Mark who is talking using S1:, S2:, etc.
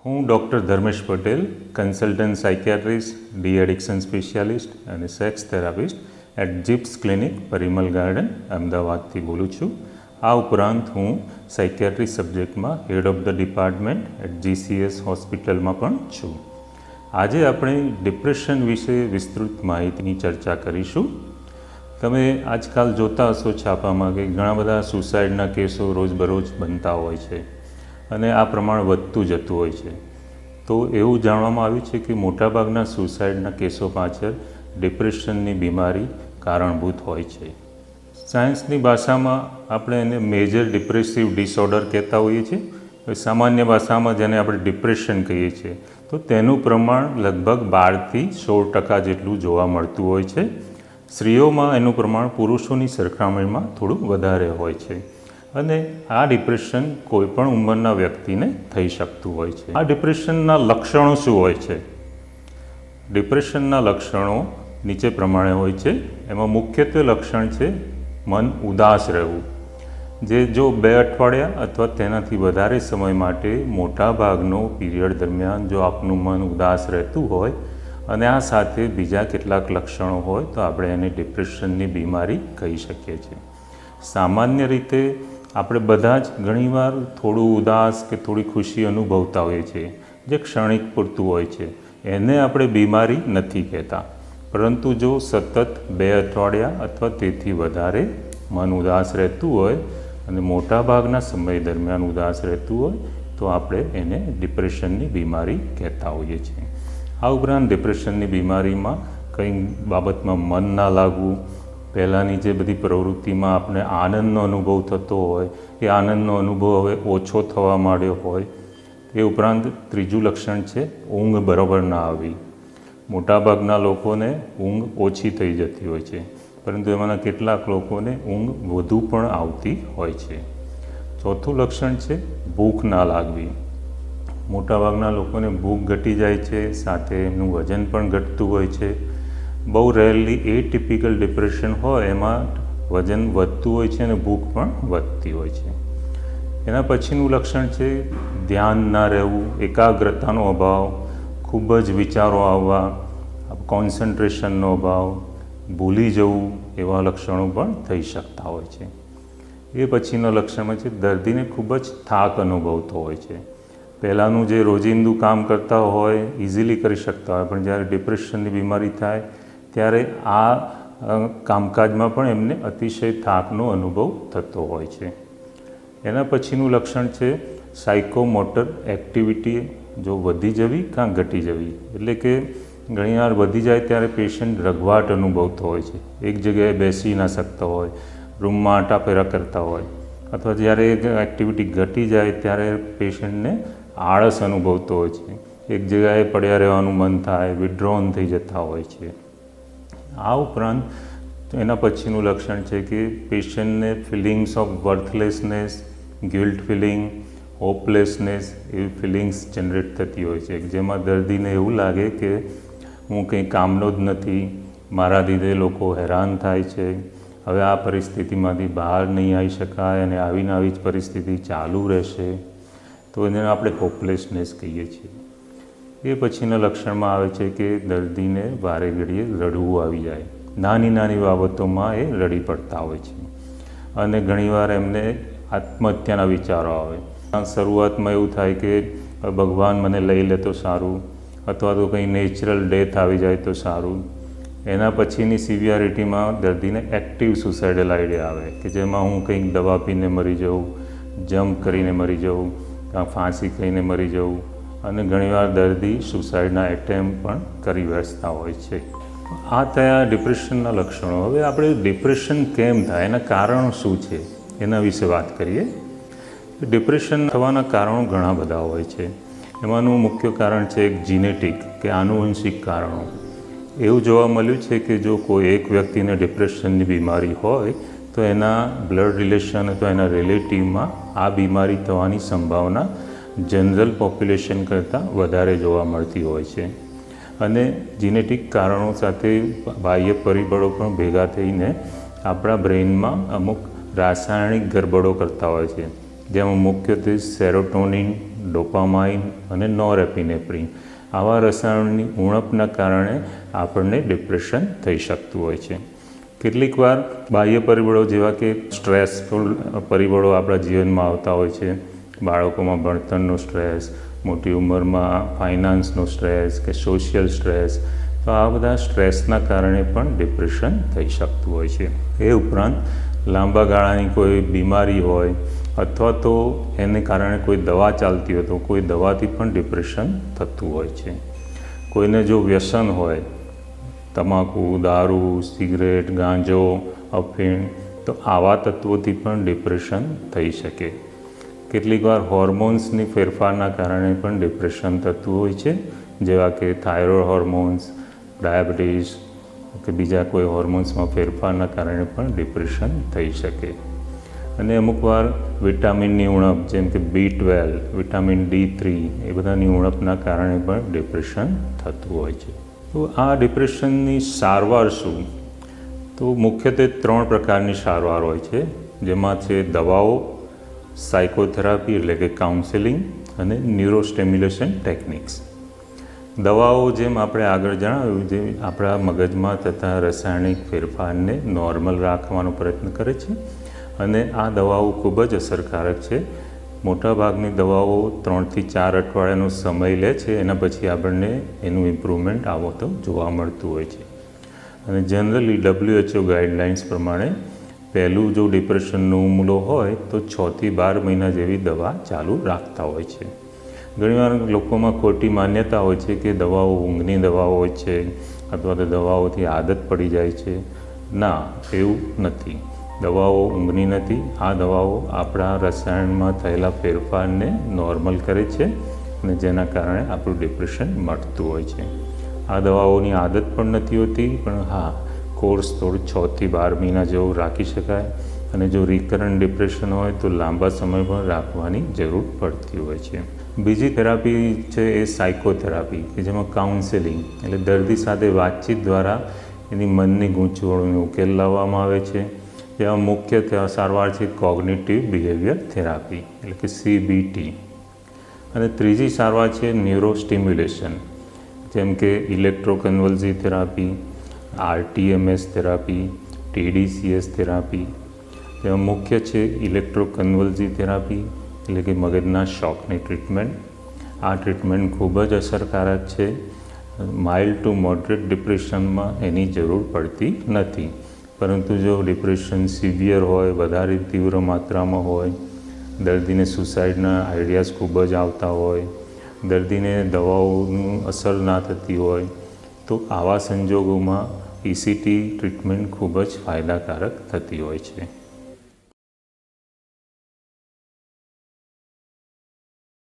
S1: હું doctor Dharmesh Patel, consultant psychiatrist, de addiction specialist અને sex therapist at જીપ્સ ક્લિનિક, પરિમલ ગાર્ડન, અમદાવાદથી બોલું છું. આ ઉપરાંત હું સાયકિયાટ્રી સબ્જેક્ટમાં head of the department at GCS હોસ્પિટલમાં પણ છું. આજે આપણે ડિપ્રેશન વિશે વિસ્તૃત માહિતીની ચર્ચા કરીશું. તમે આજકાલ જોતા હશો છાપામાં કે ઘણા બધા સુસાઇડના કેસો રોજબરોજ બનતા હોય છે અને આ પ્રમાણ વધતું જતું હોય છે. તો એવું જાણવામાં આવ્યું છે કે મોટાભાગના સુસાઇડના કેસો પાછળ ડિપ્રેશનની બીમારી કારણભૂત હોય છે. સાયન્સની ભાષામાં આપણે એને મેજર ડિપ્રેસિવ ડિસઓર્ડર કહેતા હોઈએ છીએ. સામાન્ય ભાષામાં જેને આપણે ડિપ્રેશન કહીએ છીએ, તો તેનું પ્રમાણ લગભગ 12થી 16% જેટલું જોવા મળતું હોય છે. સ્ત્રીઓમાં એનું પ્રમાણ પુરુષોની સરખામણીમાં થોડું વધારે હોય છે અને આ ડિપ્રેશન કોઈપણ ઉંમરના વ્યક્તિને થઈ શકતું હોય છે. આ ડિપ્રેશનના લક્ષણો શું હોય છે? ડિપ્રેશનના લક્ષણો નીચે પ્રમાણે હોય છે. એમાં મુખ્યત્વે લક્ષણ છે મન ઉદાસ રહેવું, જે જો 2 અઠવાડિયા અથવા તેનાથી વધારે સમય માટે મોટા ભાગનો પીરિયડ દરમિયાન જો આપનું મન ઉદાસ રહેતું હોય અને આ સાથે બીજા કેટલાક લક્ષણો હોય તો આપણે એને ડિપ્રેશનની બીમારી કહી શકીએ છીએ. સામાન્ય રીતે આપણે બધા જ ઘણીવાર થોડું ઉદાસ કે થોડી ખુશી અનુભવતા હોઈએ છીએ, જે ક્ષણિક પૂરતું હોય છે. એને આપણે બીમારી નથી કહેતા. પરંતુ જો સતત 2 અઠવાડિયા અથવા તેથી વધારે મન ઉદાસ રહેતું હોય અને મોટાભાગના સમય દરમિયાન ઉદાસ રહેતું હોય તો આપણે એને ડિપ્રેશનની બીમારી કહેતા હોઈએ છીએ. આ ઉપરાંત ડિપ્રેશનની બીમારીમાં કંઈ બાબતમાં મન ના લાગવું, પહેલાંની જે બધી પ્રવૃત્તિમાં આપણે આનંદનો અનુભવ થતો હોય એ આનંદનો અનુભવ હવે ઓછો થવા માંડ્યો હોય. એ ઉપરાંત ત્રીજું લક્ષણ છે ઊંઘ બરાબર ના આવી. મોટાભાગના લોકોને ઊંઘ ઓછી થઈ જતી હોય છે, પરંતુ એમાંના કેટલાક લોકોને ઊંઘ વધુ પણ આવતી હોય છે. ચોથું લક્ષણ છે ભૂખ ના લાગવી. મોટાભાગના લોકોને ભૂખ ઘટી જાય છે, સાથે એમનું વજન પણ ઘટતું હોય છે. બહુ રેરલી એટિપિકલ ડિપ્રેશન હોય એમાં વજન વધતું હોય છે અને ભૂખ પણ વધતી હોય છે. એના પછીનું લક્ષણ છે ધ્યાન ના રહેવું, એકાગ્રતાનો અભાવ, ખૂબ જ વિચારો આવવા, કોન્સન્ટ્રેશનનો અભાવ, ભૂલી જવું, એવા લક્ષણો પણ થઈ શકતા હોય છે. એ પછીના લક્ષણમાં છે દર્દીને ખૂબ જ થાક અનુભવતો હોય છે. પહેલાંનું જે રોજિંદુ કામ કરતા હોય ઇઝીલી કરી શકતા હોય, પણ જ્યારે ડિપ્રેશનની બીમારી થાય ત્યારે આ કામકાજમાં પણ એમને અતિશય થાકનો અનુભવ થતો હોય છે. એના પછીનું લક્ષણ છે સાયકોમોટર એક્ટિવિટી જો વધી જવી કાં ઘટી જવી. એટલે કે ઘણીવાર વધી જાય ત્યારે પેશન્ટ રઘવાટ અનુભવતો હોય છે, એક જગ્યાએ બેસી ના શકતો હોય, રૂમમાં આટાફેરા કરતા હોય, અથવા જ્યારે એક્ટિવિટી ઘટી જાય ત્યારે પેશન્ટને આળસ અનુભવતો હોય છે, એક જગ્યાએ પડ્યા રહેવાનું મન થાય, વિડ્રોન થઈ જતા હોય છે. આ ઉપરાંત એના પછીનું લક્ષણ છે કે પેશન્ટને ફિલિંગ્સ ઓફ વર્થલેસનેસ, ગિલ્ટ ફિલિંગ, હોપલેસનેસ એવી ફિલિંગ્સ જનરેટ થતી હોય છે, જેમાં દર્દીને એવું લાગે કે હું કંઈ કામનો જ નથી, મારા લીધે લોકો હેરાન થાય છે, હવે આ પરિસ્થિતિમાંથી બહાર નહીં આવી શકાય અને આવીને આવી જ પરિસ્થિતિ ચાલુ રહેશે, તો એને આપણે હોપલેસનેસ કહીએ છીએ. એ પછીના લક્ષણમાં આવે છે કે દર્દીને વારે ઘડીએ રડવું આવી જાય. નાની નાની બાબતોમાં એ રડી પડતા હોય છે અને ઘણીવાર એમને આત્મહત્યાના વિચારો આવે. શરૂઆતમાં એવું થાય કે ભગવાન મને લઈ લે તો સારું, અથવા તો કંઈ નેચરલ ડેથ આવી જાય તો સારું. એના પછીની સિવિયરિટીમાં દર્દીને એક્ટિવ સુસાઇડલ આઈડિયા આવે કે જેમાં હું કંઈક દવા પીને મરી જાઉં, જમ્પ કરીને મરી જાઉં, કાં ફાંસી ખાઈને મરી જાઉં, અને ઘણીવાર દર્દી સુસાઇડના એટેમ્પ પણ કરી બેસતા હોય છે. આ થયા ડિપ્રેશનના લક્ષણો. હવે આપણે ડિપ્રેશન કેમ થાય, એના કારણો શું છે એના વિશે વાત કરીએ. ડિપ્રેશન થવાના કારણો ઘણા બધા હોય છે. એમાંનું મુખ્ય કારણ છે એક જીનેટિક કે આનુવંશિક કારણો. એવું જોવા મળ્યું છે કે જો કોઈ એક વ્યક્તિને ડિપ્રેશનની બીમારી હોય તો એના બ્લડ રિલેશન અથવા એના રિલેટિવમાં આ બીમારી થવાની સંભાવના જનરલ પોપ્યુલેશન કરતાં વધારે જોવા મળતી હોય છે. અને જીનેટિક કારણો સાથે બાહ્ય પરિબળો પણ ભેગા થઈને આપણા બ્રેઇનમાં અમુક રાસાયણિક ગરબડો કરતા હોય છે, જેમાં મુખ્યત્વે સેરોટોનિન ડોપામાઇન અને નોરેપિનેફ્રિન આવા રસાયણોની ઉણપના કારણે આપણને ડિપ્રેશન થઈ શકતું હોય છે. કેટલીક વાર બાહ્ય પરિબળો જેવા કે સ્ટ્રેસફુલ પરિબળો આપણા જીવનમાં આવતા હોય છે. બાળકોમાં ભણતરનો સ્ટ્રેસ, મોટી ઉંમરમાં ફાઇનાન્સનો સ્ટ્રેસ કે સોશિયલ સ્ટ્રેસ, તો આ બધા સ્ટ્રેસના કારણે પણ ડિપ્રેશન થઈ શકતું હોય છે. એ ઉપરાંત લાંબા ગાળાની કોઈ બીમારી હોય અથવા તો એને કારણે કોઈ દવા ચાલતી હોય તો કોઈ દવાથી પણ ડિપ્રેશન થતું હોય છે. કોઈને જો વ્યસન હોય, તમાકુ, દારૂ, સિગરેટ, ગાંજો, અફીણ, તો આવા તત્વોથી પણ ડિપ્રેશન થઈ શકે. કેટલીક વાર હોર્મોન્સની ફેરફારના કારણે પણ ડિપ્રેશન થતું હોય છે, જેવા કે થાઇરોઇડ હોર્મોન્સ, ડાયાબિટીસ કે બીજા કોઈ હોર્મોન્સમાં ફેરફારના કારણે પણ ડિપ્રેશન થઈ શકે. અને અમુક વાર વિટામિનની ઉણપ જેમ કે B12, વિટામિન D3 એ બધાની ઉણપના કારણે પણ ડિપ્રેશન થતું હોય છે. તો આ ડિપ્રેશનની સારવાર શું? તો મુખ્યત્વે 3 પ્રકારની સારવાર હોય છે, જેમાં છે દવાઓ, સાયકોથેરાપી એટલે કે કાઉન્સેલિંગ અને ન્યુરોસ્ટિમ્યુલેશન ટેકનિક્સ. દવાઓ જેમ આપણે આગળ જણાવ્યું, જે આપણા મગજમાં થતા રાસાયણિક ફેરફારને નોર્મલ રાખવાનો પ્રયત્ન કરે છે અને આ દવાઓ ખૂબ જ અસરકારક છે. મોટાભાગની દવાઓ 3 થી 4 અઠવાડિયાનો સમય લે છે, એના પછી આપણને એનું ઇમ્પ્રુવમેન્ટ આવતો જોવા મળતું હોય છે. અને જનરલી WHO ગાઈડલાઇન્સ પ્રમાણે પહેલું જો ડિપ્રેશનનો હુમલો હોય તો 6 થી 12 મહિના જેવી દવા ચાલુ રાખતા હોય છે. ઘણીવાર લોકોમાં ખોટી માન્યતા હોય છે કે દવાઓ ઊંઘની દવાઓ હોય છે અથવા તો દવાઓથી આદત પડી જાય છે. ના, એવું નથી. દવાઓ ઊંઘની નથી. આ દવાઓ આપણા રસાયણમાં થયેલા ફેરફારને નોર્મલ કરે છે અને જેના કારણે આપણું ડિપ્રેશન મટતું હોય છે. આ દવાઓની આદત પણ નથી હોતી, પણ હા, કોર્સ થોડું 6 થી 12 મહિના જેવું રાખી શકાય. અને જો રિકરન્ટ ડિપ્રેશન હોય તો લાંબા સમય પણ રાખવાની જરૂર પડતી હોય છે. બીજી થેરાપી છે એ સાયકોથેરાપી, કે જેમાં કાઉન્સેલિંગ એટલે દર્દી સાથે વાતચીત દ્વારા એની મનની ગૂંચવણોનો ઉકેલ લાવવામાં આવે છે. જેમાં મુખ્ય સારવાર છે કોગ્નિટિવ બિહેવિયર થેરાપી એટલે કે CBT. અને ત્રીજી સારવાર છે ન્યુરોસ્ટિમ્યુલેશન, જેમ કે electroconvulsive therapy, RTMS therapy, TDCS therapy. જેમાં મુખ્ય છે ઇલેક્ટ્રોકન્વલ્સિવ થેરાપી એટલે કે મગજના શોકની ટ્રીટમેન્ટ. આ ટ્રીટમેન્ટ ખૂબ જ અસરકારક છે. માઇલ્ડ ટુ મોડરેટ ડિપ્રેશનમાં એની જરૂર પડતી નથી, પરંતુ જો ડિપ્રેશન સિવિયર હોય, વધારે તીવ્ર માત્રામાં હોય, દર્દીને સુસાઇડના આઈડિયાઝ ખૂબ જ આવતા હોય, દર્દીને દવાઓનું અસર ના થતી હોય, તો આવા સંજોગોમાં ECT ટ્રીટમેન્ટ ખૂબ જ ફાયદાકારક થતી હોય છે.